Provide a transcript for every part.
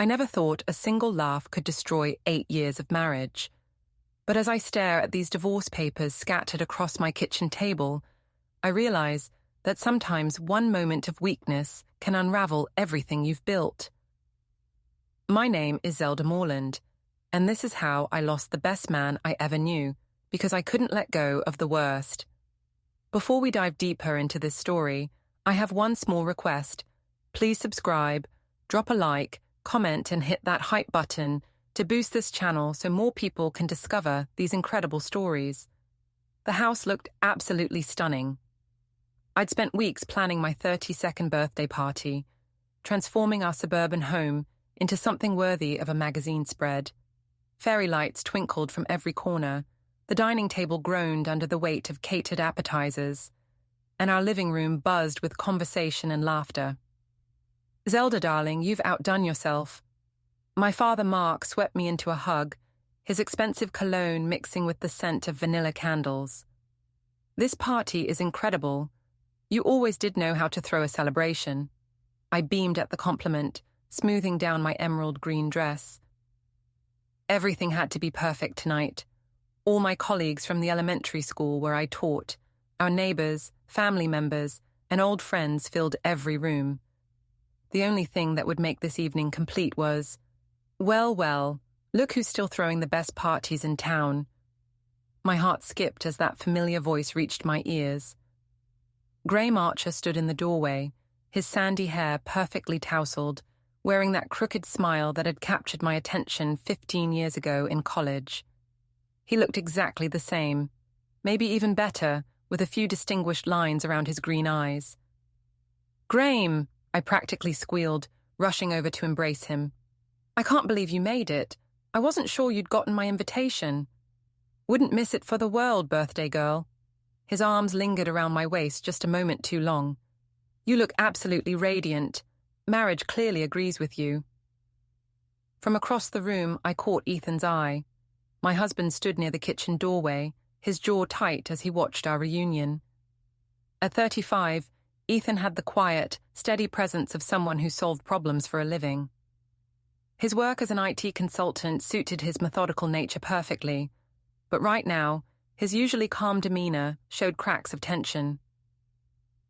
I never thought a single laugh could destroy 8 years of marriage. But as I stare at these divorce papers scattered across my kitchen table, I realize that sometimes one moment of weakness can unravel everything you've built. My name is Zelda Morland, and this is how I lost the best man I ever knew, because I couldn't let go of the worst. Before we dive deeper into this story, I have one small request. Please subscribe, drop a like, comment and hit that hype button to boost this channel so more people can discover these incredible stories. The house looked absolutely stunning. I'd spent weeks planning my 32nd birthday party, transforming our suburban home into something worthy of a magazine spread. Fairy lights twinkled from every corner, the dining table groaned under the weight of catered appetizers, and our living room buzzed with conversation and laughter. "Zelda, darling, you've outdone yourself." My father Mark swept me into a hug, his expensive cologne mixing with the scent of vanilla candles. "This party is incredible. You always did know how to throw a celebration." I beamed at the compliment, smoothing down my emerald green dress. Everything had to be perfect tonight. All my colleagues from the elementary school where I taught, our neighbors, family members, and old friends filled every room. The only thing that would make this evening complete was, well, look who's still throwing the best parties in town. My heart skipped as that familiar voice reached my ears. Graeme Archer stood in the doorway, his sandy hair perfectly tousled, wearing that crooked smile that had captured my attention 15 years ago in college. He looked exactly the same, maybe even better, with a few distinguished lines around his green eyes. "Graeme!" I practically squealed, rushing over to embrace him. "I can't believe you made it. I wasn't sure you'd gotten my invitation." "Wouldn't miss it for the world, birthday girl." His arms lingered around my waist just a moment too long. "You look absolutely radiant. Marriage clearly agrees with you." From across the room, I caught Ethan's eye. My husband stood near the kitchen doorway, his jaw tight as he watched our reunion. At 35, Ethan had the quiet, steady presence of someone who solved problems for a living. His work as an IT consultant suited his methodical nature perfectly, but right now, his usually calm demeanor showed cracks of tension.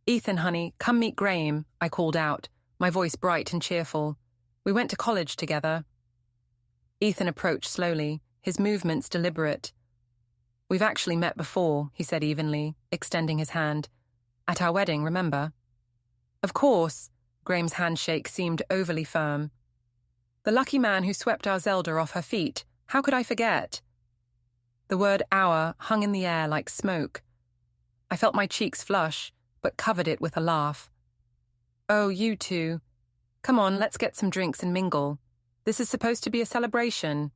"Ethan, honey, come meet Graeme," I called out, my voice bright and cheerful. "We went to college together." Ethan approached slowly, his movements deliberate. "We've actually met before," he said evenly, extending his hand. "At our wedding, remember?" "Of course." Graeme's handshake seemed overly firm. "The lucky man who swept our Zelda off her feet. How could I forget?" The word "our" hung in the air like smoke. I felt my cheeks flush, but covered it with a laugh. "Oh, you two. Come on, let's get some drinks and mingle. This is supposed to be a celebration."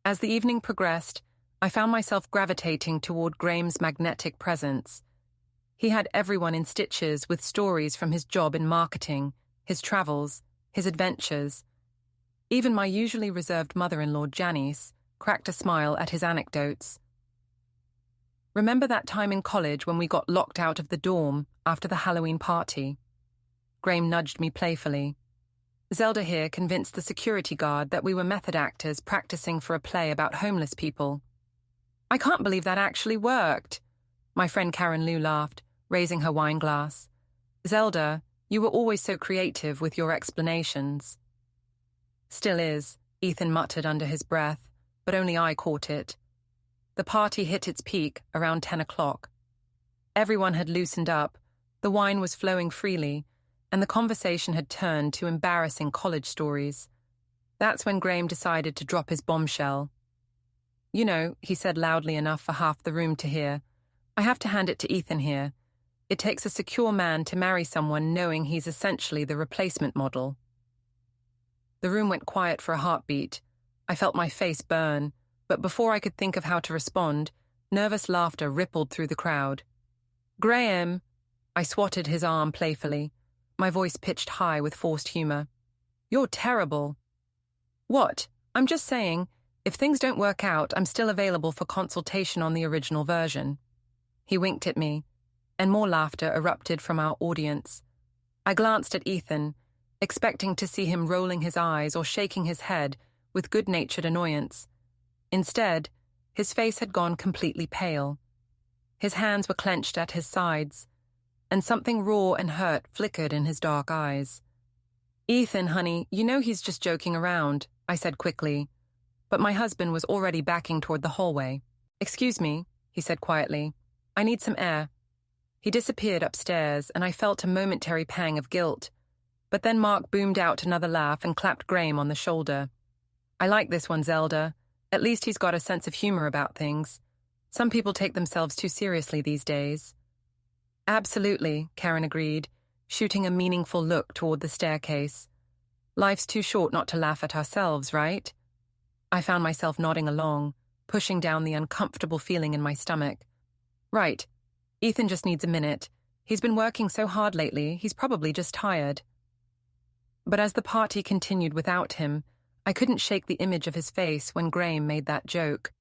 As the evening progressed, I found myself gravitating toward Graeme's magnetic presence. He had everyone in stitches with stories from his job in marketing, his travels, his adventures. Even my usually reserved mother-in-law, Janice, cracked a smile at his anecdotes. "Remember that time in college when we got locked out of the dorm after the Halloween party?" Graeme nudged me playfully. "Zelda here convinced the security guard that we were method actors practicing for a play about homeless people." "I can't believe that actually worked." My friend Karen Lou laughed, raising her wine glass. "Zelda, you were always so creative with your explanations." "Still is," Ethan muttered under his breath, but only I caught it. The party hit its peak around 10 o'clock. Everyone had loosened up, the wine was flowing freely, and the conversation had turned to embarrassing college stories. That's when Graeme decided to drop his bombshell. "You know," he said loudly enough for half the room to hear, "I have to hand it to Ethan here. It takes a secure man to marry someone knowing he's essentially the replacement model." The room went quiet for a heartbeat. I felt my face burn, but before I could think of how to respond, nervous laughter rippled through the crowd. "Graeme!" I swatted his arm playfully, my voice pitched high with forced humor. "You're terrible." "What? I'm just saying, if things don't work out, I'm still available for consultation on the original version." He winked at me, and more laughter erupted from our audience. I glanced at Ethan, expecting to see him rolling his eyes or shaking his head with good-natured annoyance. Instead, his face had gone completely pale. His hands were clenched at his sides, and something raw and hurt flickered in his dark eyes. "Ethan, honey, you know he's just joking around," I said quickly, but my husband was already backing toward the hallway. "Excuse me," he said quietly. "I need some air." He disappeared upstairs, and I felt a momentary pang of guilt. But then Mark boomed out another laugh and clapped Graeme on the shoulder. "I like this one, Zelda. At least he's got a sense of humor about things. Some people take themselves too seriously these days." "Absolutely," Karen agreed, shooting a meaningful look toward the staircase. "Life's too short not to laugh at ourselves, right?" I found myself nodding along, pushing down the uncomfortable feeling in my stomach. "Right. Ethan just needs a minute. He's been working so hard lately, he's probably just tired." But as the party continued without him, I couldn't shake the image of his face when Graeme made that joke.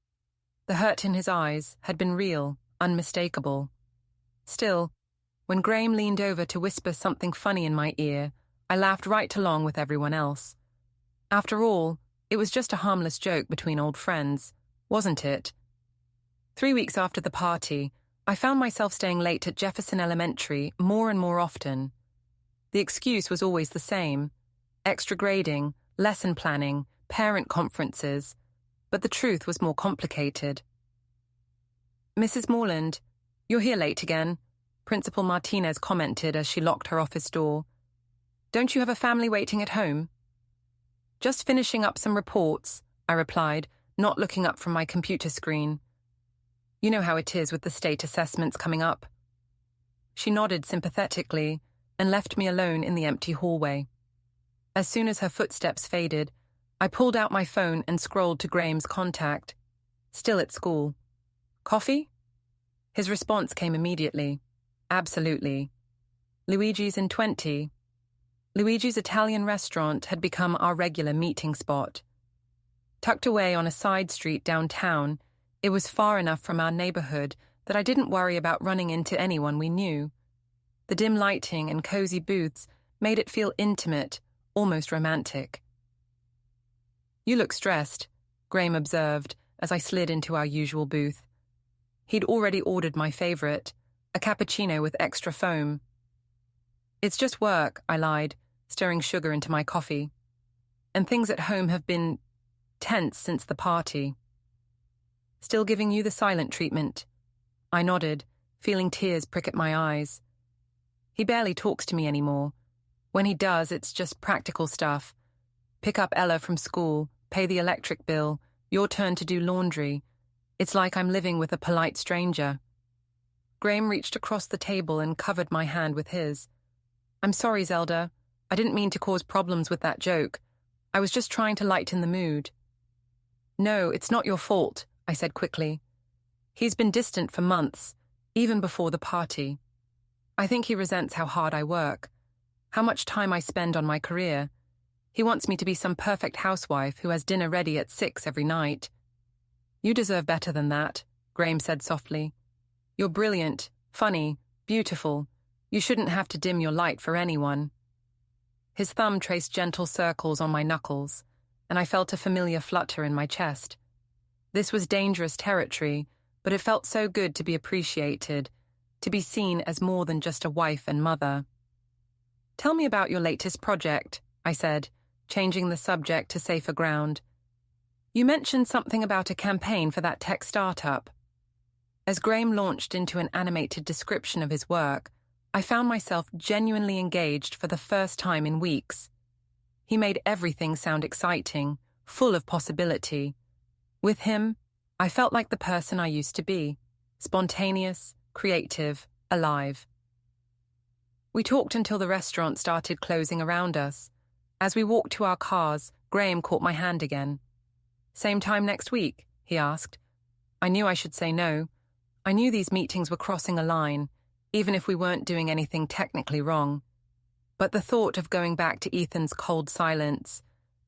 The hurt in his eyes had been real, unmistakable. Still, when Graeme leaned over to whisper something funny in my ear, I laughed right along with everyone else. After all, it was just a harmless joke between old friends, wasn't it? 3 weeks after the party, I found myself staying late at Jefferson Elementary more and more often. The excuse was always the same: extra grading, lesson planning, parent conferences, but the truth was more complicated. "Mrs. Morland, you're here late again," Principal Martinez commented as she locked her office door. "Don't you have a family waiting at home?" "Just finishing up some reports," I replied, not looking up from my computer screen. "You know how it is with the state assessments coming up." She nodded sympathetically and left me alone in the empty hallway. As soon as her footsteps faded, I pulled out my phone and scrolled to Graeme's contact. Still at school. "Coffee?" His response came immediately. "Absolutely. Luigi's in 20. Luigi's Italian restaurant had become our regular meeting spot. Tucked away on a side street downtown, it was far enough from our neighborhood that I didn't worry about running into anyone we knew. The dim lighting and cozy booths made it feel intimate, almost romantic. "You look stressed," Graeme observed as I slid into our usual booth. He'd already ordered my favorite, a cappuccino with extra foam. "It's just work," I lied, stirring sugar into my coffee. "And things at home have been tense since the party." "Still giving you the silent treatment?" I nodded, feeling tears prick at my eyes. "He barely talks to me anymore. When he does, it's just practical stuff. Pick up Ella from school, pay the electric bill, your turn to do laundry. It's like I'm living with a polite stranger." Graeme reached across the table and covered my hand with his. "I'm sorry, Zelda. I didn't mean to cause problems with that joke. I was just trying to lighten the mood." "No, it's not your fault," I said quickly. "He's been distant for months, even before the party. I think he resents how hard I work, how much time I spend on my career. He wants me to be some perfect housewife who has dinner ready at 6 every night." "You deserve better than that," Graeme said softly. "You're brilliant, funny, beautiful. You shouldn't have to dim your light for anyone." His thumb traced gentle circles on my knuckles, and I felt a familiar flutter in my chest. This was dangerous territory, but it felt so good to be appreciated, to be seen as more than just a wife and mother. "Tell me about your latest project," I said, changing the subject to safer ground. "You mentioned something about a campaign for that tech startup." As Graeme launched into an animated description of his work, I found myself genuinely engaged for the first time in weeks. He made everything sound exciting, full of possibility. With him, I felt like the person I used to be, spontaneous, creative, alive. We talked until the restaurant started closing around us. As we walked to our cars, Graeme caught my hand again. "Same time next week?" he asked. I knew I should say no. I knew these meetings were crossing a line, even if we weren't doing anything technically wrong. But the thought of going back to Ethan's cold silence,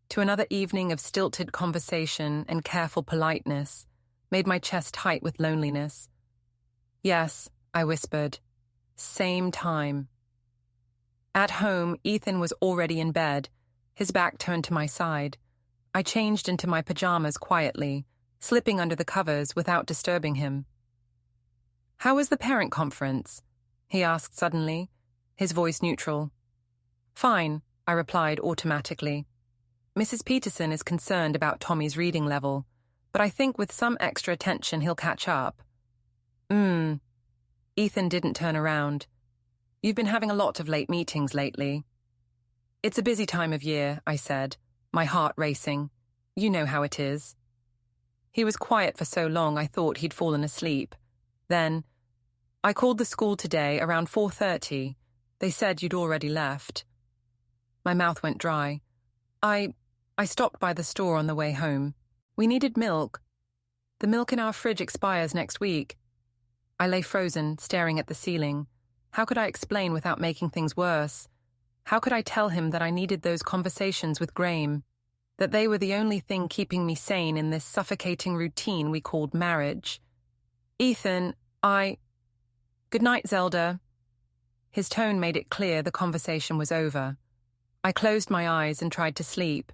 to another evening of stilted conversation and careful politeness, made my chest tight with loneliness. "Yes," I whispered. "Same time." At home, Ethan was already in bed, his back turned to my side. I changed into my pajamas quietly, slipping under the covers without disturbing him. "How was the parent conference?" he asked suddenly, his voice neutral. "Fine," I replied automatically. "Mrs. Peterson is concerned about Tommy's reading level, but I think with some extra attention he'll catch up." Ethan didn't turn around. "You've been having a lot of late meetings lately." "It's a busy time of year," I said, my heart racing. "You know how it is." He was quiet for so long I thought he'd fallen asleep. Then, "I called the school today around 4:30. They said you'd already left." My mouth went dry. I stopped by the store on the way home. We needed milk. The milk in our fridge expires next week." I lay frozen, staring at the ceiling. How could I explain without making things worse? How could I tell him that I needed those conversations with Graeme? That they were the only thing keeping me sane in this suffocating routine we called marriage? "Ethan, Good night, Zelda." His tone made it clear the conversation was over. I closed my eyes and tried to sleep,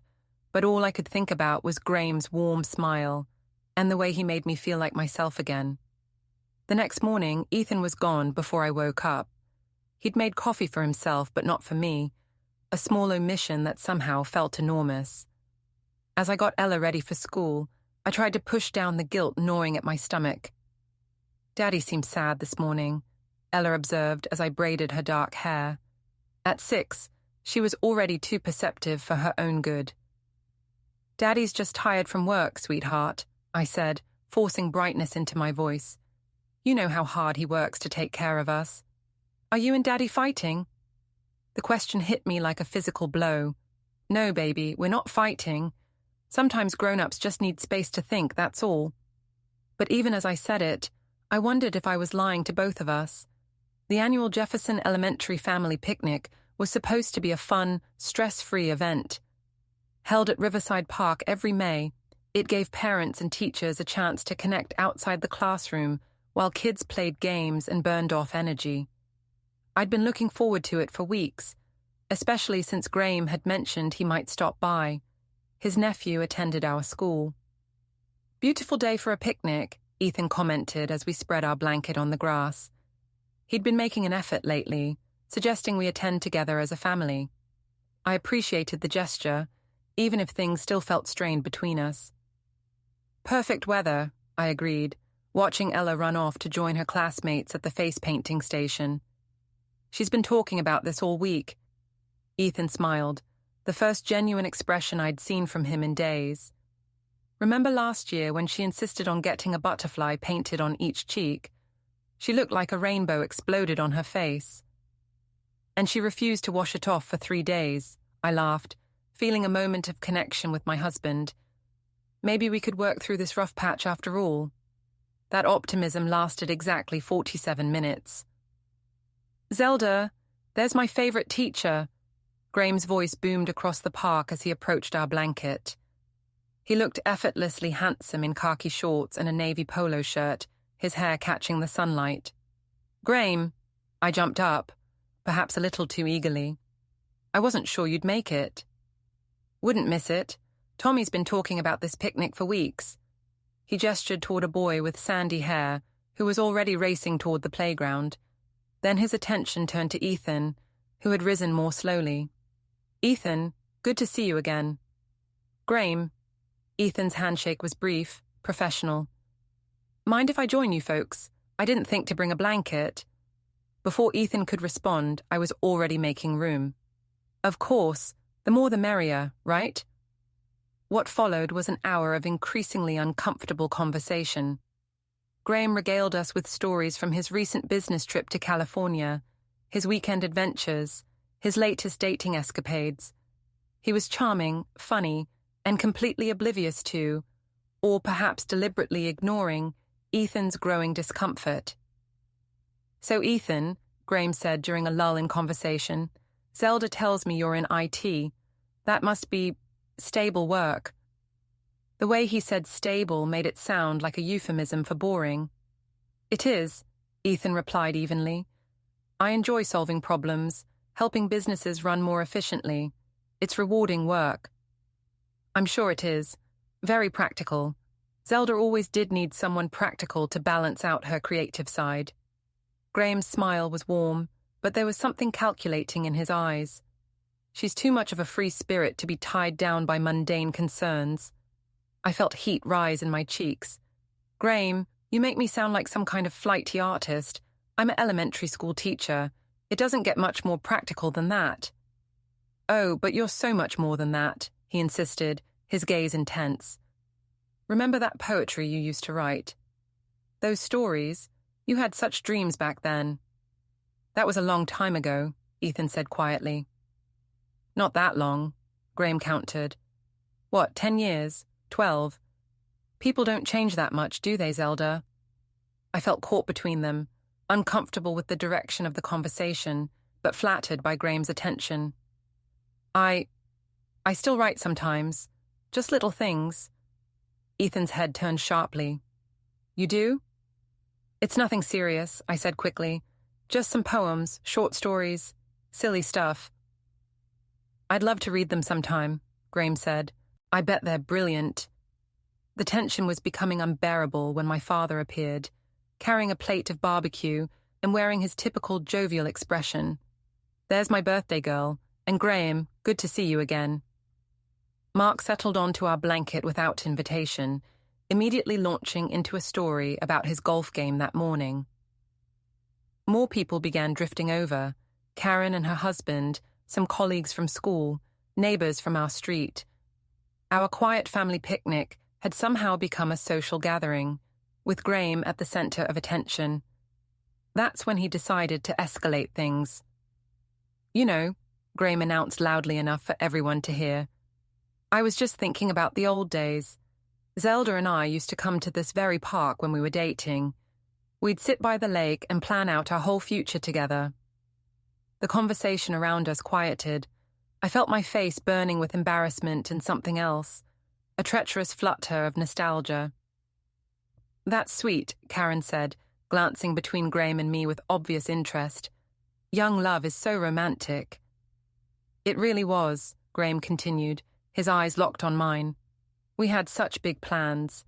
but all I could think about was Graeme's warm smile and the way he made me feel like myself again. The next morning, Ethan was gone before I woke up. He'd made coffee for himself, but not for me, a small omission that somehow felt enormous. As I got Ella ready for school, I tried to push down the guilt gnawing at my stomach. "Daddy seemed sad this morning," Ella observed as I braided her dark hair. At 6, she was already too perceptive for her own good. "Daddy's just tired from work, sweetheart," I said, forcing brightness into my voice. "You know how hard he works to take care of us. Are you and Daddy fighting?" The question hit me like a physical blow. "No, baby, we're not fighting. Sometimes grown-ups just need space to think, that's all." But even as I said it, I wondered if I was lying to both of us. The annual Jefferson Elementary family picnic was supposed to be a fun, stress-free event. Held at Riverside Park every May, it gave parents and teachers a chance to connect outside the classroom while kids played games and burned off energy. I'd been looking forward to it for weeks, especially since Graeme had mentioned he might stop by. His nephew attended our school. "Beautiful day for a picnic," Ethan commented as we spread our blanket on the grass. He'd been making an effort lately, suggesting we attend together as a family. I appreciated the gesture, even if things still felt strained between us. "Perfect weather," I agreed, watching Ella run off to join her classmates at the face-painting station. "She's been talking about this all week." Ethan smiled, the first genuine expression I'd seen from him in days. "Remember last year when she insisted on getting a butterfly painted on each cheek? She looked like a rainbow exploded on her face. And she refused to wash it off for 3 days," I laughed, feeling a moment of connection with my husband. Maybe we could work through this rough patch after all. That optimism lasted exactly 47 minutes. "Zelda, there's my favorite teacher." Graeme's voice boomed across the park as he approached our blanket. He looked effortlessly handsome in khaki shorts and a navy polo shirt, his hair catching the sunlight. "Graeme," I jumped up, perhaps a little too eagerly. "I wasn't sure you'd make it." "Wouldn't miss it. Tommy's been talking about this picnic for weeks." He gestured toward a boy with sandy hair who was already racing toward the playground. Then his attention turned to Ethan, who had risen more slowly. "Ethan, good to see you again." "Graeme." Ethan's handshake was brief, professional. "Mind if I join you folks? I didn't think to bring a blanket." Before Ethan could respond, I was already making room. "Of course, the more the merrier, right?" What followed was an hour of increasingly uncomfortable conversation. Graeme regaled us with stories from his recent business trip to California, his weekend adventures, his latest dating escapades. He was charming, funny, and completely oblivious to, or perhaps deliberately ignoring, Ethan's growing discomfort. "So Ethan," Graeme said during a lull in conversation, "Zelda tells me you're in IT. That must be stable work." The way he said stable made it sound like a euphemism for boring. "It is," Ethan replied evenly. "I enjoy solving problems, helping businesses run more efficiently. It's rewarding work. I'm sure it is. Very practical. Zelda always did need someone practical to balance out her creative side. Graeme's smile was warm, but there was something calculating in his eyes. She's too much of a free spirit to be tied down by mundane concerns. I felt heat rise in my cheeks. Graeme, you make me sound like some kind of flighty artist. I'm an elementary school teacher. It doesn't get much more practical than that. Oh, but you're so much more than that, he insisted, his gaze intense. Remember that poetry you used to write? Those stories? You had such dreams back then. That was a long time ago, Ethan said quietly. Not that long, Graeme countered. What, 10 years? 12? People don't change that much, do they, Zelda? I felt caught between them, uncomfortable with the direction of the conversation, but flattered by Graeme's attention. I still write sometimes. Just little things. Ethan's head turned sharply. You do? It's nothing serious, I said quickly. Just some poems, short stories, silly stuff. I'd love to read them sometime, Graeme said. I bet they're brilliant. The tension was becoming unbearable when my father appeared, carrying a plate of barbecue and wearing his typical jovial expression. There's my birthday girl, and Graeme, good to see you again. Mark settled onto our blanket without invitation, immediately launching into a story about his golf game that morning. More people began drifting over, Karen and her husband, some colleagues from school, neighbors from our street. Our quiet family picnic had somehow become a social gathering, with Graeme at the center of attention. That's when he decided to escalate things. You know, Graeme announced loudly enough for everyone to hear. I was just thinking about the old days. Zelda and I used to come to this very park when we were dating. We'd sit by the lake and plan out our whole future together. The conversation around us quieted. I felt my face burning with embarrassment and something else, a treacherous flutter of nostalgia. That's sweet, Karen said, glancing between Graeme and me with obvious interest. Young love is so romantic. It really was, Graeme continued, his eyes locked on mine. We had such big plans.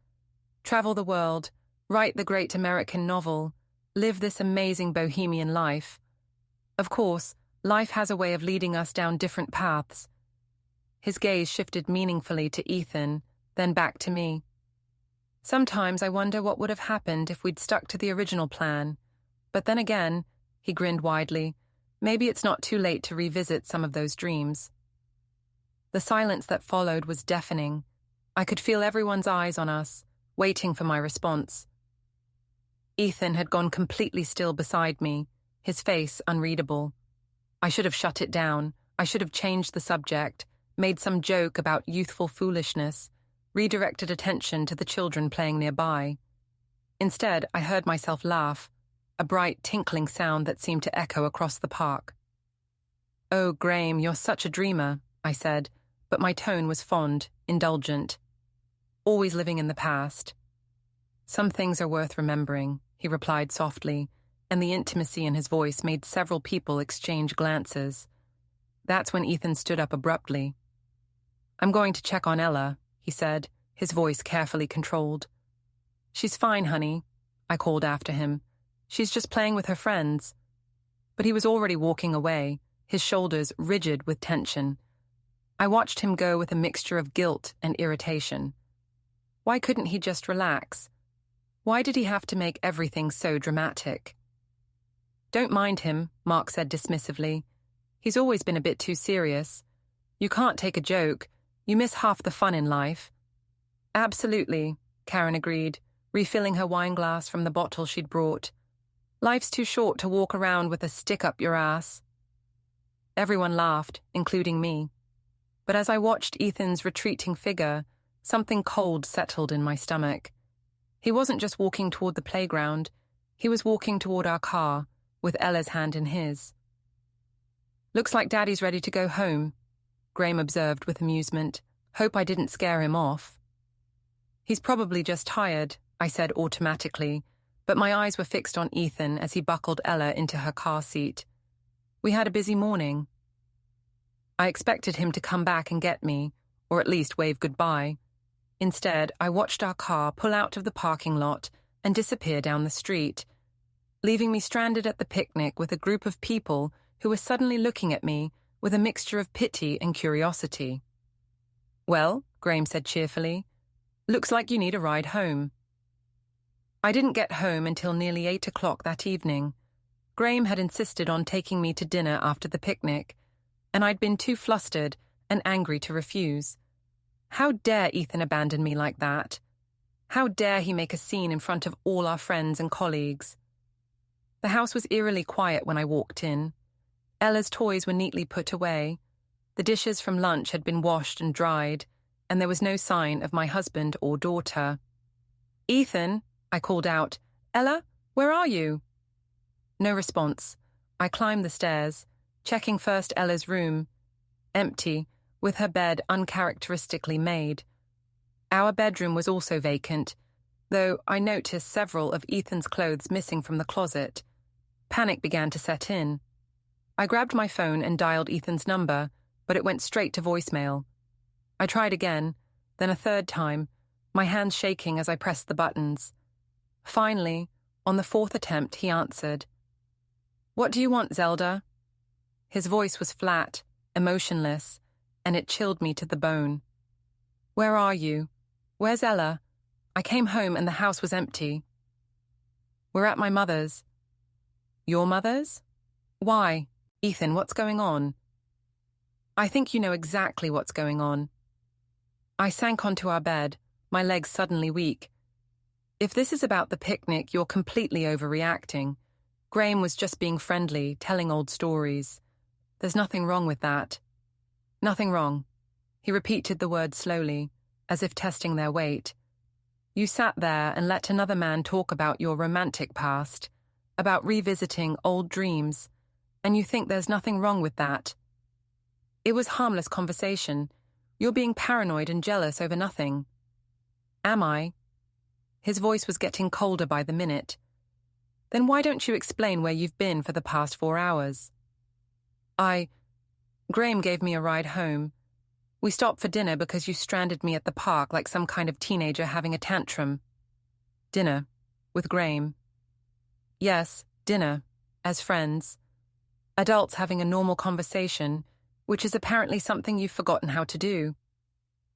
Travel the world, write the great American novel, live this amazing bohemian life. Of course, life has a way of leading us down different paths. His gaze shifted meaningfully to Ethan, then back to me. Sometimes I wonder what would have happened if we'd stuck to the original plan. But then again, he grinned widely, maybe it's not too late to revisit some of those dreams. The silence that followed was deafening. I could feel everyone's eyes on us, waiting for my response. Ethan had gone completely still beside me, his face unreadable. I should have shut it down. I should have changed the subject, made some joke about youthful foolishness, redirected attention to the children playing nearby. Instead, I heard myself laugh, a bright tinkling sound that seemed to echo across the park. Oh, Graeme, you're such a dreamer, I said, but my tone was fond, indulgent. Always living in the past. Some things are worth remembering, he replied softly, and the intimacy in his voice made several people exchange glances. That's when Ethan stood up abruptly. I'm going to check on Ella, he said, his voice carefully controlled. She's fine, honey, I called after him. She's just playing with her friends. But he was already walking away, his shoulders rigid with tension. I watched him go with a mixture of guilt and irritation. Why couldn't he just relax? Why did he have to make everything so dramatic? Don't mind him, Mark said dismissively. He's always been a bit too serious. You can't take a joke. You miss half the fun in life. Absolutely, Karen agreed, refilling her wine glass from the bottle she'd brought. Life's too short to walk around with a stick up your ass. Everyone laughed, including me. But as I watched Ethan's retreating figure, something cold settled in my stomach. He wasn't just walking toward the playground. He was walking toward our car, with Ella's hand in his. Looks like Daddy's ready to go home, Graeme observed with amusement. Hope I didn't scare him off. He's probably just tired, I said automatically, but my eyes were fixed on Ethan as he buckled Ella into her car seat. We had a busy morning. I expected him to come back and get me, or at least wave goodbye. Instead, I watched our car pull out of the parking lot and disappear down the street, leaving me stranded at the picnic with a group of people who were suddenly looking at me with a mixture of pity and curiosity. "Well," Graeme said cheerfully, "looks like you need a ride home." I didn't get home until nearly 8 o'clock that evening. Graeme had insisted on taking me to dinner after the picnic, and I'd been too flustered and angry to refuse. How dare Ethan abandon me like that? How dare he make a scene in front of all our friends and colleagues? The house was eerily quiet when I walked in. Ella's toys were neatly put away. The dishes from lunch had been washed and dried, and there was no sign of my husband or daughter. "Ethan," I called out. "Ella, where are you?" No response. I climbed the stairs, checking first Ella's room. Empty, with her bed uncharacteristically made. Our bedroom was also vacant, though I noticed several of Ethan's clothes missing from the closet. Panic began to set in. I grabbed my phone and dialed Ethan's number, but it went straight to voicemail. I tried again, then a third time, my hands shaking as I pressed the buttons. Finally, on the fourth attempt, he answered. "What do you want, Zelda?" His voice was flat, emotionless, and it chilled me to the bone. "Where are you? Where's Ella? I came home and the house was empty." "We're at my mother's." "Your mother's? Why? Ethan, what's going on?" "I think you know exactly what's going on." I sank onto our bed, my legs suddenly weak. "If this is about the picnic, you're completely overreacting. Graeme was just being friendly, telling old stories. There's nothing wrong with that." "Nothing wrong." He repeated the words slowly, as if testing their weight. "You sat there and let another man talk about your romantic past, about revisiting old dreams, and you think there's nothing wrong with that. It was harmless conversation. You're being paranoid and jealous over nothing." "Am I?" His voice was getting colder by the minute. "Then why don't you explain where you've been for the past 4 hours?" Graeme gave me a ride home. We stopped for dinner because you stranded me at the park like some kind of teenager having a tantrum." "Dinner? With Graeme?" "Yes, dinner. As friends. Adults having a normal conversation, which is apparently something you've forgotten how to do."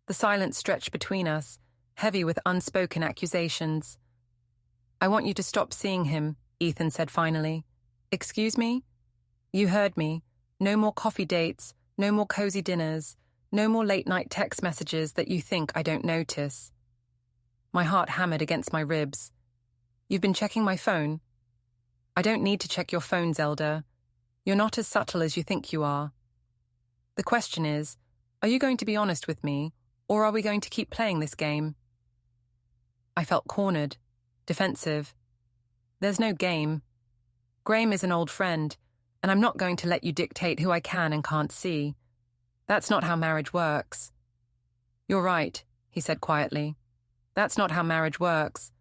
The silence stretched between us, heavy with unspoken accusations. "I want you to stop seeing him," Ethan said finally. "Excuse me?" "You heard me. No more coffee dates, no more cozy dinners, no more late-night text messages that you think I don't notice." My heart hammered against my ribs. "You've been checking my phone?" "I don't need to check your phone, Zelda. You're not as subtle as you think you are. The question is, are you going to be honest with me, or are we going to keep playing this game?" I felt cornered, defensive. There's no game. Graeme is an old friend, and I'm not going to let you dictate who I can and can't see. That's not how marriage works. "You're right," he said quietly. "That's not how marriage works.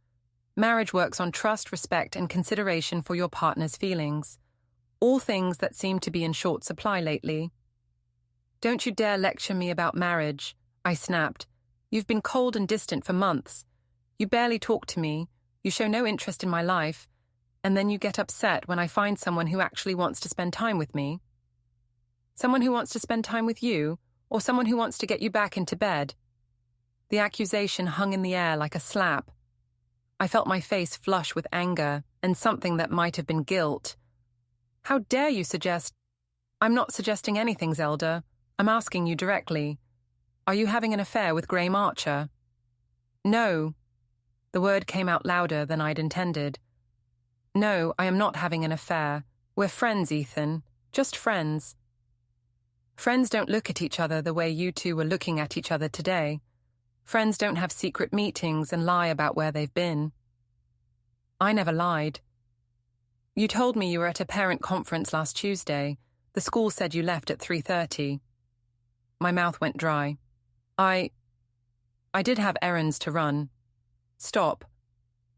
Marriage works on trust, respect, and consideration for your partner's feelings. All things that seem to be in short supply lately." "Don't you dare lecture me about marriage," I snapped. "You've been cold and distant for months. You barely talk to me, you show no interest in my life, and then you get upset when I find someone who actually wants to spend time with me. Someone who wants to spend time with you, or someone who wants to get you back into bed?" The accusation hung in the air like a slap. I felt my face flush with anger and something that might have been guilt. "How dare you suggest—" "I'm not suggesting anything, Zelda. I'm asking you directly. Are you having an affair with Graeme Archer?" "No." The word came out louder than I'd intended. "No, I am not having an affair. We're friends, Ethan. Just friends." Friends don't look at each other the way you two were looking at each other today. Friends don't have secret meetings and lie about where they've been. I never lied. "You told me you were at a parent conference last Tuesday. The school said you left at 3:30. My mouth went dry. I did have errands to run." "Stop."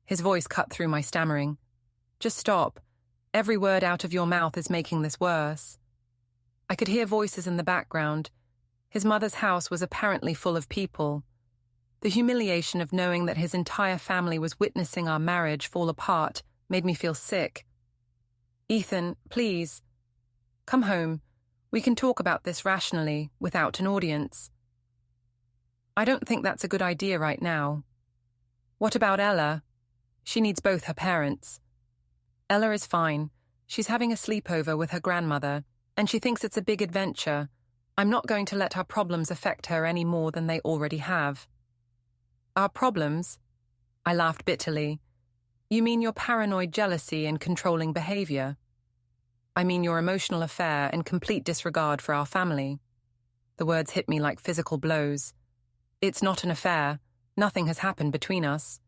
His voice cut through my stammering. "Just stop. Every word out of your mouth is making this worse." I could hear voices in the background. His mother's house was apparently full of people. The humiliation of knowing that his entire family was witnessing our marriage fall apart made me feel sick. "Ethan, please. Come home. We can talk about this rationally, without an audience." "I don't think that's a good idea right now." "What about Ella? She needs both her parents." "Ella is fine. She's having a sleepover with her grandmother, and she thinks it's a big adventure. I'm not going to let our problems affect her any more than they already have." "Our problems?" I laughed bitterly. "You mean your paranoid jealousy and controlling behavior?" "I mean your emotional affair and complete disregard for our family." The words hit me like physical blows. "It's not an affair. Nothing has happened between us."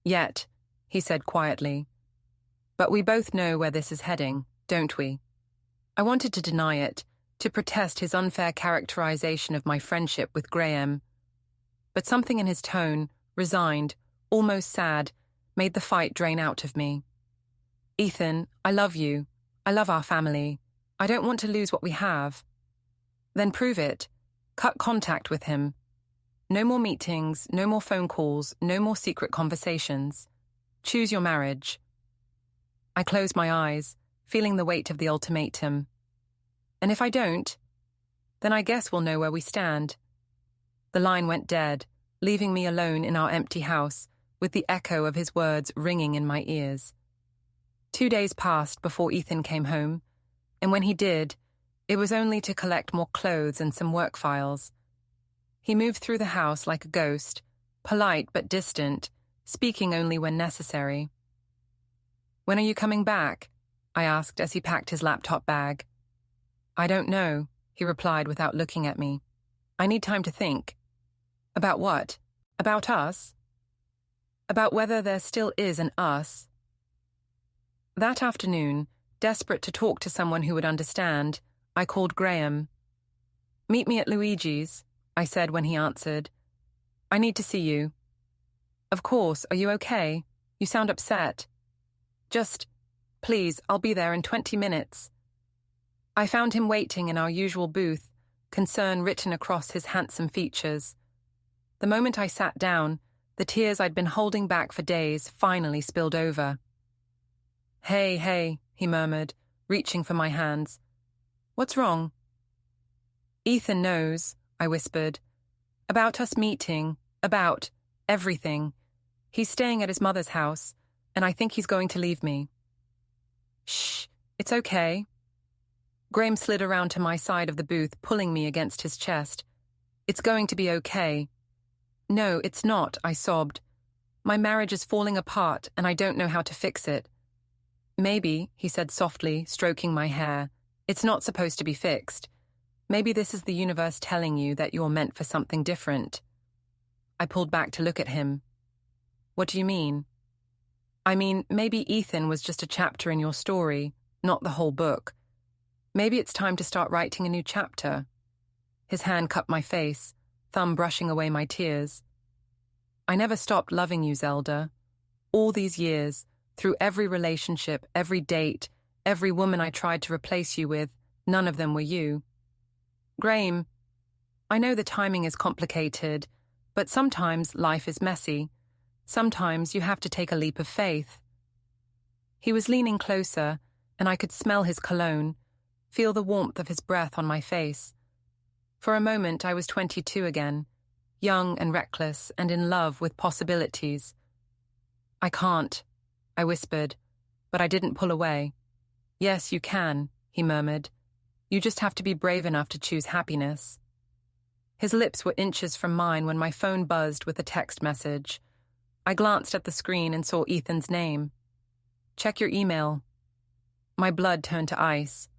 "Yet," he said quietly. "But we both know where this is heading, don't we?" I wanted to deny it, to protest his unfair characterization of my friendship with Graeme. But something in his tone, resigned, almost sad, made the fight drain out of me. "Ethan, I love you. I love our family. I don't want to lose what we have." "Then prove it. Cut contact with him. No more meetings, no more phone calls, no more secret conversations. Choose your marriage." I closed my eyes, feeling the weight of the ultimatum. "And if I don't? Then I guess we'll know where we stand." The line went dead, leaving me alone in our empty house, with the echo of his words ringing in my ears. 2 days passed before Ethan came home, and when he did, it was only to collect more clothes and some work files. He moved through the house like a ghost, polite but distant, speaking only when necessary. "When are you coming back?" I asked as he packed his laptop bag. "I don't know," he replied without looking at me. "I need time to think." "About what? About us?" "About whether there still is an us." That afternoon, desperate to talk to someone who would understand, I called Graeme. "Meet me at Luigi's," I said when he answered. "I need to see you." "Of course, are you okay? You sound upset." "Just, please, I'll be there in 20 minutes. I found him waiting in our usual booth, concern written across his handsome features. The moment I sat down, the tears I'd been holding back for days finally spilled over. Hey, he murmured, reaching for my hands. "What's wrong?" "Ethan knows," I whispered. "About us meeting, about everything. He's staying at his mother's house, and I think he's going to leave me." "Shh, it's okay." Graeme slid around to my side of the booth, pulling me against his chest. "It's going to be okay." "No, it's not," I sobbed. "My marriage is falling apart, and I don't know how to fix it." "Maybe," he said softly, stroking my hair, "it's not supposed to be fixed. Maybe this is the universe telling you that you're meant for something different." I pulled back to look at him. "What do you mean?" "I mean, maybe Ethan was just a chapter in your story, not the whole book. Maybe it's time to start writing a new chapter." His hand cupped my face, thumb brushing away my tears. "I never stopped loving you, Zelda. All these years, through every relationship, every date, every woman I tried to replace you with, none of them were you. Graeme, I know the timing is complicated, but sometimes life is messy. Sometimes you have to take a leap of faith." He was leaning closer, and I could smell his cologne, feel the warmth of his breath on my face. For a moment I was 22 again, young and reckless and in love with possibilities. "I can't," I whispered, but I didn't pull away. "Yes, you can," he murmured. "You just have to be brave enough to choose happiness." His lips were inches from mine when my phone buzzed with a text message. I glanced at the screen and saw Ethan's name. "Check your email." My blood turned to ice.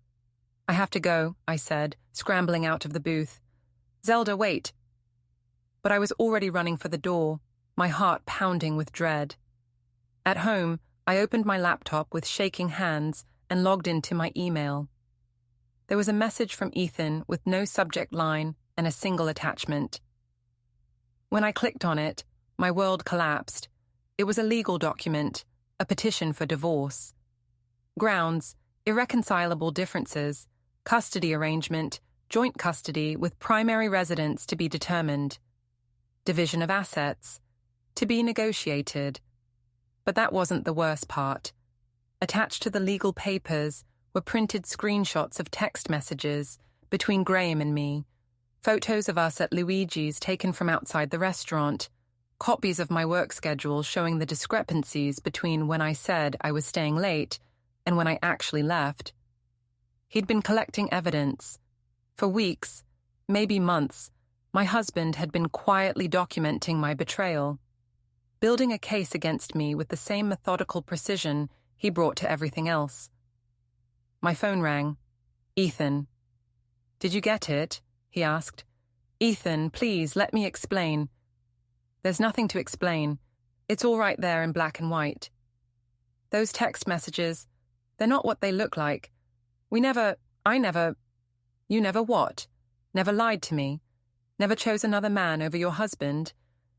"I have to go," I said, scrambling out of the booth. "Zelda, wait." But I was already running for the door, my heart pounding with dread. At home, I opened my laptop with shaking hands and logged into my email. There was a message from Ethan with no subject line and a single attachment. When I clicked on it, my world collapsed. It was a legal document, a petition for divorce. Grounds: irreconcilable differences, Custody arrangement, joint custody with primary residence to be determined. Division of assets, to be negotiated. But that wasn't the worst part. Attached to the legal papers were printed screenshots of text messages between Graeme and me, photos of us at Luigi's taken from outside the restaurant, copies of my work schedule showing the discrepancies between when I said I was staying late and when I actually left. He'd been collecting evidence. For weeks, maybe months, my husband had been quietly documenting my betrayal, building a case against me with the same methodical precision he brought to everything else. My phone rang. Ethan. "Did you get it?" he asked. "Ethan, please, let me explain." "There's nothing to explain. It's all right there in black and white. Those text messages, they're not what they look like. You never what? Never lied to me? Never chose another man over your husband?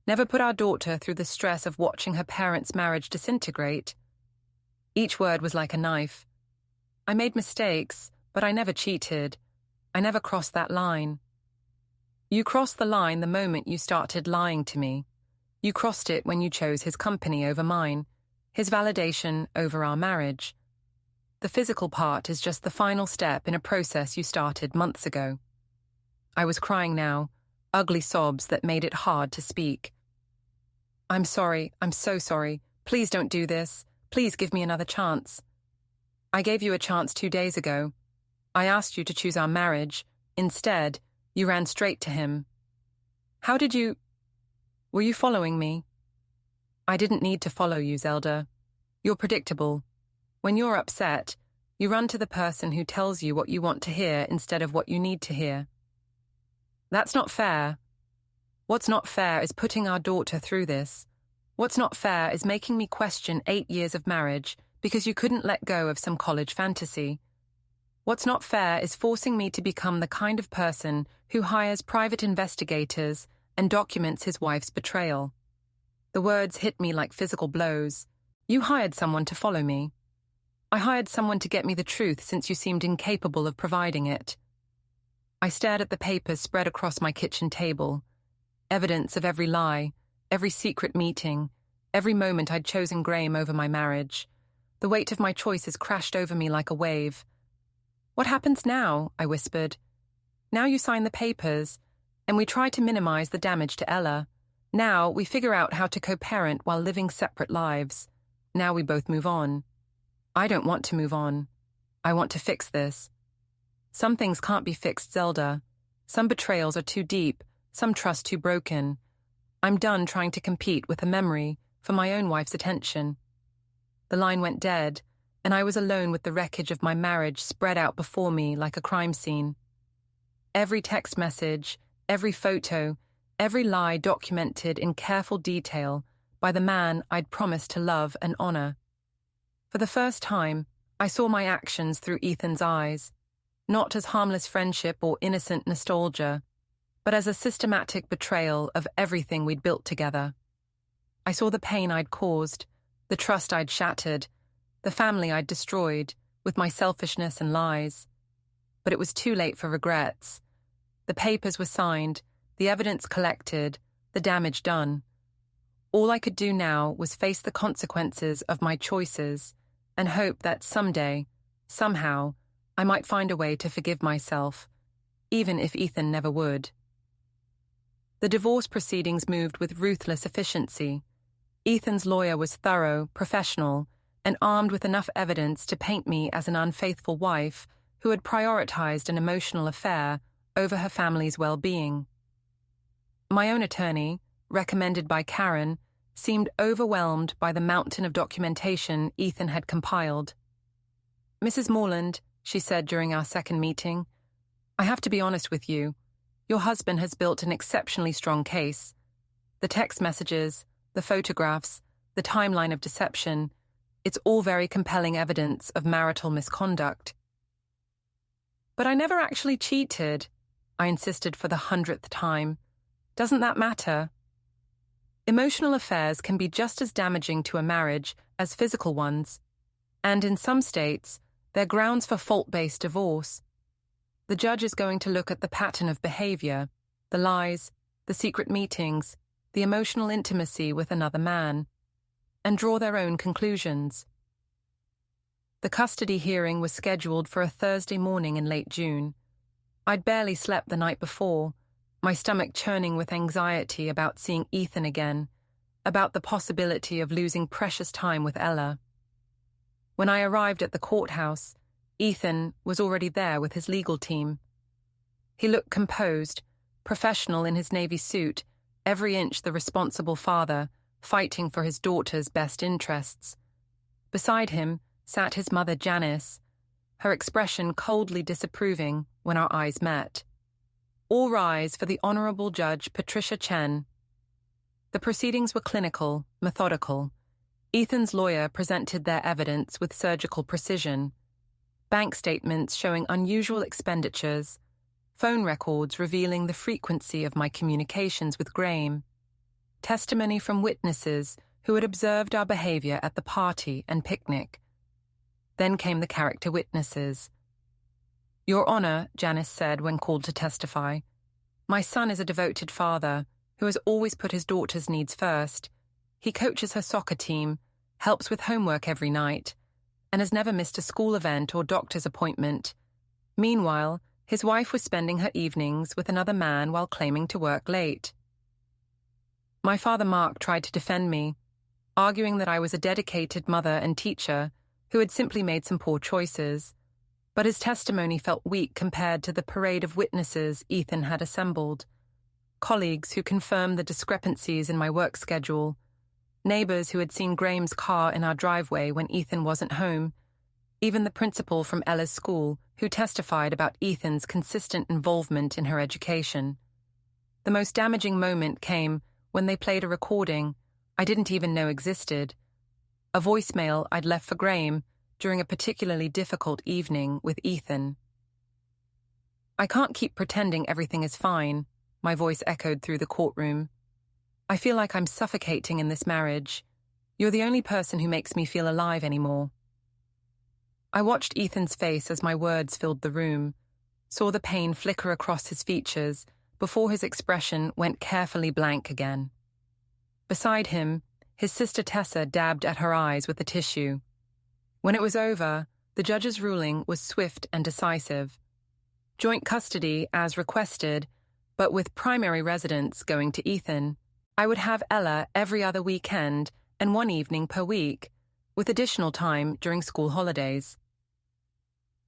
Never put our daughter through the stress of watching her parents' marriage disintegrate?" Each word was like a knife. I made mistakes, but I never cheated. I never crossed that line. You crossed the line the moment you started lying to me. You crossed it when you chose his company over mine, his validation over our marriage. The physical part is just the final step in a process you started months ago. I was crying now, ugly sobs that made it hard to speak. "I'm sorry, I'm so sorry. Please don't do this. Please give me another chance. I gave you a chance 2 days ago. I asked you to choose our marriage. Instead, you ran straight to him. How did you... Were you following me?" "I didn't need to follow you, Zelda. You're predictable. When you're upset, you run to the person who tells you what you want to hear instead of what you need to hear. That's not fair. What's not fair is putting our daughter through this. What's not fair is making me question 8 years of marriage because you couldn't let go of some college fantasy. What's not fair is forcing me to become the kind of person who hires private investigators and documents his wife's betrayal." The words hit me like physical blows. "You hired someone to follow me. I hired someone to get me the truth since you seemed incapable of providing it." I stared at the papers spread across my kitchen table. Evidence of every lie, every secret meeting, every moment I'd chosen Graeme over my marriage. The weight of my choices crashed over me like a wave. "What happens now?" I whispered. "Now you sign the papers, and we try to minimize the damage to Ella. Now we figure out how to co-parent while living separate lives. Now we both move on." I don't want to move on. I want to fix this. Some things can't be fixed, Zelda. Some betrayals are too deep, some trust too broken. I'm done trying to compete with a memory for my own wife's attention. The line went dead, and I was alone with the wreckage of my marriage spread out before me like a crime scene. Every text message, every photo, every lie documented in careful detail by the man I'd promised to love and honor. For the first time, I saw my actions through Ethan's eyes, not as harmless friendship or innocent nostalgia, but as a systematic betrayal of everything we'd built together. I saw the pain I'd caused, the trust I'd shattered, the family I'd destroyed with my selfishness and lies. But it was too late for regrets. The papers were signed, the evidence collected, the damage done. All I could do now was face the consequences of my choices and hope that someday, somehow, I might find a way to forgive myself, even if Ethan never would. The divorce proceedings moved with ruthless efficiency. Ethan's lawyer was thorough, professional, and armed with enough evidence to paint me as an unfaithful wife who had prioritized an emotional affair over her family's well-being. My own attorney, recommended by Karen, seemed overwhelmed by the mountain of documentation Ethan had compiled. "Mrs. Morland," she said during our second meeting, "I have to be honest with you. Your husband has built an exceptionally strong case. The text messages, the photographs, the timeline of deception, it's all very compelling evidence of marital misconduct." "But I never actually cheated," I insisted for the 100th time. "Doesn't that matter?" Emotional affairs can be just as damaging to a marriage as physical ones, and in some states, they're grounds for fault-based divorce. The judge is going to look at the pattern of behavior, the lies, the secret meetings, the emotional intimacy with another man, and draw their own conclusions. The custody hearing was scheduled for a Thursday morning in late June. I'd barely slept the night before, my stomach churning with anxiety about seeing Ethan again, about the possibility of losing precious time with Ella. When I arrived at the courthouse, Ethan was already there with his legal team. He looked composed, professional in his navy suit, every inch the responsible father, fighting for his daughter's best interests. Beside him sat his mother Janice, her expression coldly disapproving when our eyes met. All rise for the Honourable Judge Patricia Chen. The proceedings were clinical, methodical. Ethan's lawyer presented their evidence with surgical precision. Bank statements showing unusual expenditures, phone records revealing the frequency of my communications with Graeme, testimony from witnesses who had observed our behaviour at the party and picnic. Then came the character witnesses. "Your Honour," Janice said when called to testify, "my son is a devoted father who has always put his daughter's needs first. He coaches her soccer team, helps with homework every night, and has never missed a school event or doctor's appointment. Meanwhile, his wife was spending her evenings with another man while claiming to work late." My father Mark tried to defend me, arguing that I was a dedicated mother and teacher who had simply made some poor choices, but his testimony felt weak compared to the parade of witnesses Ethan had assembled. Colleagues who confirmed the discrepancies in my work schedule, neighbours who had seen Graeme's car in our driveway when Ethan wasn't home, even the principal from Ella's school who testified about Ethan's consistent involvement in her education. The most damaging moment came when they played a recording I didn't even know existed, a voicemail I'd left for Graeme during a particularly difficult evening with Ethan. "I can't keep pretending everything is fine," my voice echoed through the courtroom. "I feel like I'm suffocating in this marriage. You're the only person who makes me feel alive anymore." I watched Ethan's face as my words filled the room, saw the pain flicker across his features before his expression went carefully blank again. Beside him, his sister Tessa dabbed at her eyes with a tissue. When it was over, the judge's ruling was swift and decisive. Joint custody as requested, but with primary residence going to Ethan. I would have Ella every other weekend and one evening per week, with additional time during school holidays.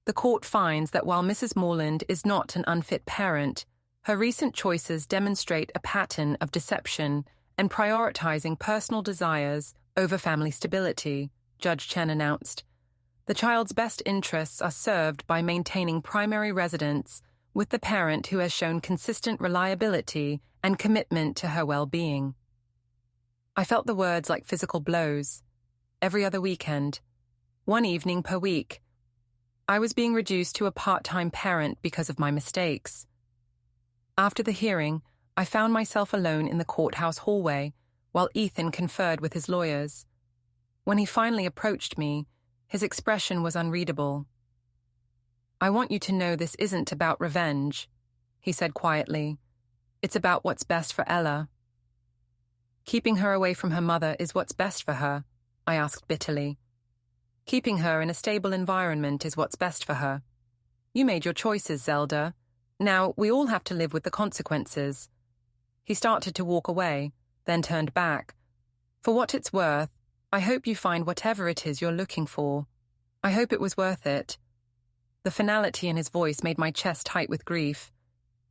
The court finds that while Mrs. Morland is not an unfit parent, her recent choices demonstrate a pattern of deception and prioritizing personal desires over family stability, Judge Chen announced. The child's best interests are served by maintaining primary residence with the parent who has shown consistent reliability and commitment to her well-being. I felt the words like physical blows. Every other weekend. One evening per week. I was being reduced to a part-time parent because of my mistakes. After the hearing, I found myself alone in the courthouse hallway while Ethan conferred with his lawyers. When he finally approached me, his expression was unreadable. "I want you to know this isn't about revenge," he said quietly. "It's about what's best for Ella." "Keeping her away from her mother is what's best for her," I asked bitterly. "Keeping her in a stable environment is what's best for her. You made your choices, Zelda. Now we all have to live with the consequences." He started to walk away, then turned back. "For what it's worth, I hope you find whatever it is you're looking for. I hope it was worth it." The finality in his voice made my chest tight with grief.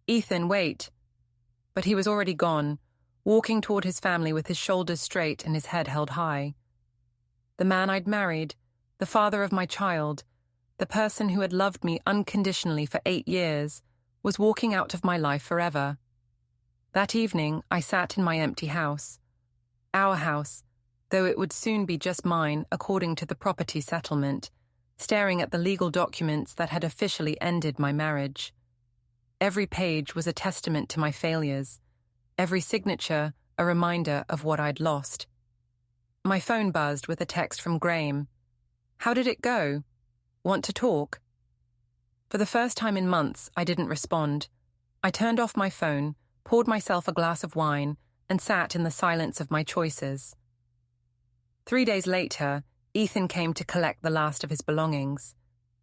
"Ethan, wait." But he was already gone, walking toward his family with his shoulders straight and his head held high. The man I'd married, the father of my child, the person who had loved me unconditionally for 8 years, was walking out of my life forever. That evening, I sat in my empty house. Our house, though it would soon be just mine according to the property settlement, staring at the legal documents that had officially ended my marriage. Every page was a testament to my failures, every signature a reminder of what I'd lost. My phone buzzed with a text from Graeme. "How did it go? Want to talk?" For the first time in months, I didn't respond. I turned off my phone, poured myself a glass of wine, and sat in the silence of my choices. 3 days later, Ethan came to collect the last of his belongings.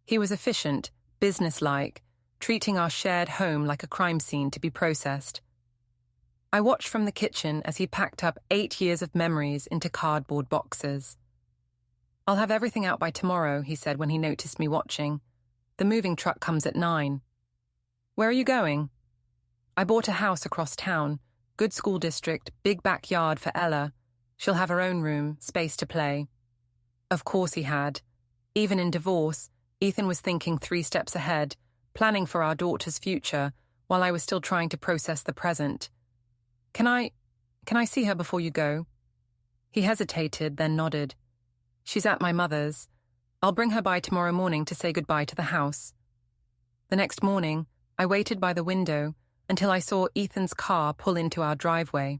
He was efficient, businesslike, treating our shared home like a crime scene to be processed. I watched from the kitchen as he packed up 8 years of memories into cardboard boxes. "I'll have everything out by tomorrow," he said when he noticed me watching. "The moving truck comes at 9. "Where are you going?" "I bought a house across town. Good school district, big backyard for Ella. She'll have her own room, space to play." Of course he had. Even in divorce, Ethan was thinking 3 steps ahead, planning for our daughter's future, while I was still trying to process the present. Can I see her before you go?" He hesitated, then nodded. "She's at my mother's. I'll bring her by tomorrow morning to say goodbye to the house." The next morning, I waited by the window until I saw Ethan's car pull into our driveway.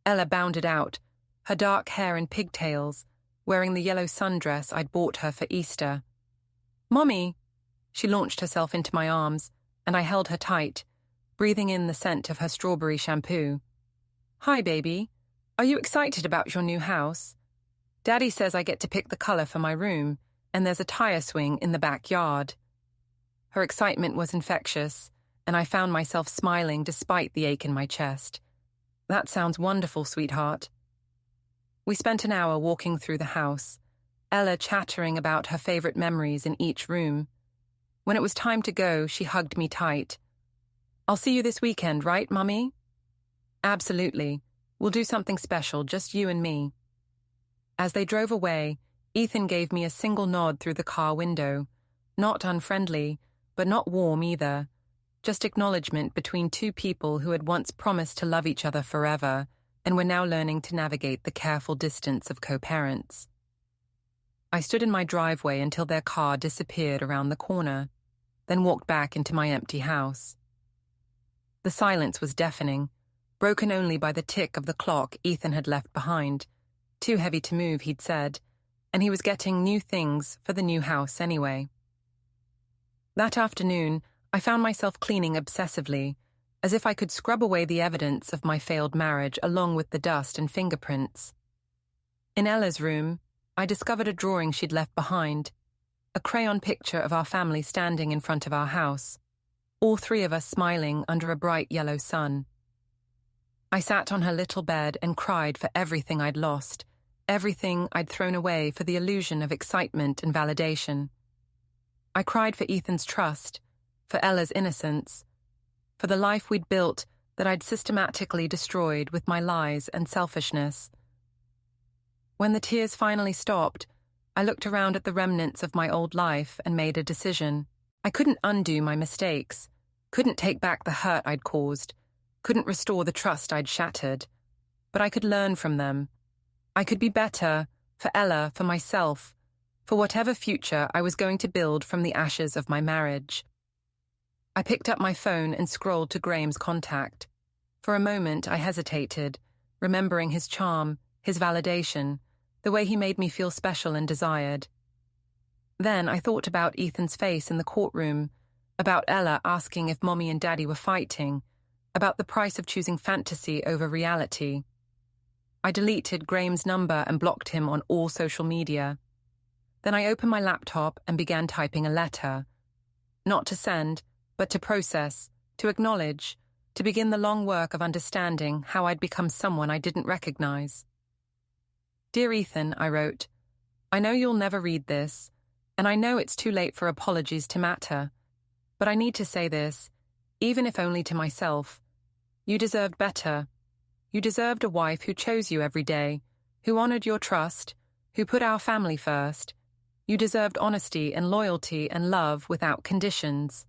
Ella bounded out, her dark hair in pigtails, wearing the yellow sundress I'd bought her for Easter. "Mommy!" She launched herself into my arms, and I held her tight, breathing in the scent of her strawberry shampoo. "Hi, baby. Are you excited about your new house? Daddy says I get to pick the color for my room, and there's a tire swing in the backyard." Her excitement was infectious, and I found myself smiling despite the ache in my chest. "That sounds wonderful, sweetheart." We spent an hour walking through the house, Ella chattering about her favorite memories in each room. When it was time to go, she hugged me tight. "I'll see you this weekend, right, Mummy?" "Absolutely. We'll do something special, just you and me." As they drove away, Ethan gave me a single nod through the car window. Not unfriendly, but not warm either. Just acknowledgement between 2 people who had once promised to love each other forever and were now learning to navigate the careful distance of co-parents. I stood in my driveway until their car disappeared around the corner, then walked back into my empty house. The silence was deafening, broken only by the tick of the clock Ethan had left behind. Too heavy to move, he'd said, and he was getting new things for the new house anyway. That afternoon, I found myself cleaning obsessively, as if I could scrub away the evidence of my failed marriage along with the dust and fingerprints. In Ella's room, I discovered a drawing she'd left behind, a crayon picture of our family standing in front of our house, all 3 of us smiling under a bright yellow sun. I sat on her little bed and cried for everything I'd lost, everything I'd thrown away for the illusion of excitement and validation. I cried for Ethan's trust, for Ella's innocence, for the life we'd built that I'd systematically destroyed with my lies and selfishness. When the tears finally stopped, I looked around at the remnants of my old life and made a decision. I couldn't undo my mistakes, couldn't take back the hurt I'd caused, couldn't restore the trust I'd shattered, but I could learn from them. I could be better, for Ella, for myself, for whatever future I was going to build from the ashes of my marriage. I picked up my phone and scrolled to Graeme's contact. For a moment I hesitated, remembering his charm, his validation, the way he made me feel special and desired. Then I thought about Ethan's face in the courtroom, about Ella asking if Mommy and Daddy were fighting, about the price of choosing fantasy over reality. I deleted Graeme's number and blocked him on all social media. Then I opened my laptop and began typing a letter. Not to send, but to process, to acknowledge, to begin the long work of understanding how I'd become someone I didn't recognize. "Dear Ethan," I wrote, "I know you'll never read this, and I know it's too late for apologies to matter, but I need to say this, even if only to myself. You deserved better. You deserved a wife who chose you every day, who honored your trust, who put our family first. You deserved honesty and loyalty and love without conditions.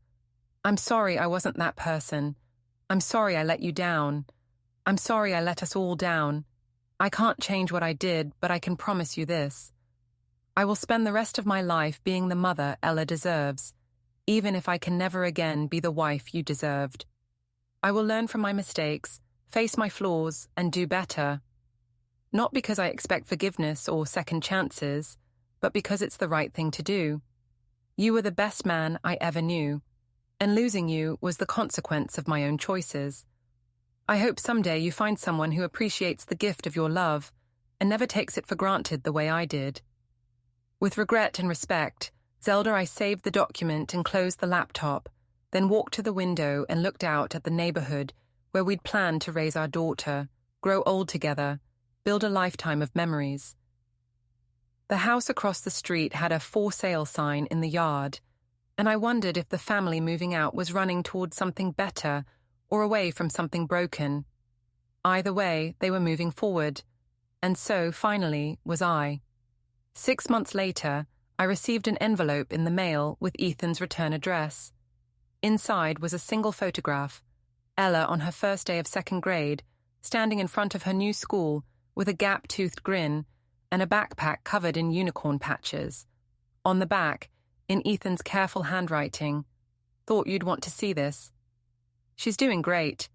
I'm sorry I wasn't that person. I'm sorry I let you down. I'm sorry I let us all down. I can't change what I did, but I can promise you this. I will spend the rest of my life being the mother Ella deserves, even if I can never again be the wife you deserved. I will learn from my mistakes, face my flaws, and do better. Not because I expect forgiveness or second chances, but because it's the right thing to do. You were the best man I ever knew, and losing you was the consequence of my own choices. I hope someday you find someone who appreciates the gift of your love and never takes it for granted the way I did. With regret and respect, Zelda, I saved the document and closed the laptop, then walked to the window and looked out at the neighborhood where we'd planned to raise our daughter, grow old together, build a lifetime of memories. The house across the street had a for sale sign in the yard, and I wondered if the family moving out was running towards something better or away from something broken. Either way, they were moving forward, and so, finally, was I. 6 months later, I received an envelope in the mail with Ethan's return address. Inside was a single photograph, Ella on her first day of 2nd grade, standing in front of her new school with a gap-toothed grin and a backpack covered in unicorn patches. On the back, in Ethan's careful handwriting, "Thought you'd want to see this. She's doing great."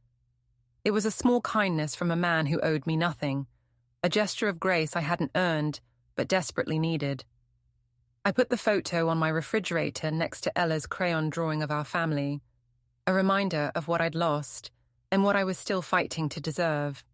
It was a small kindness from a man who owed me nothing, a gesture of grace I hadn't earned, but desperately needed. I put the photo on my refrigerator next to Ella's crayon drawing of our family, a reminder of what I'd lost and what I was still fighting to deserve.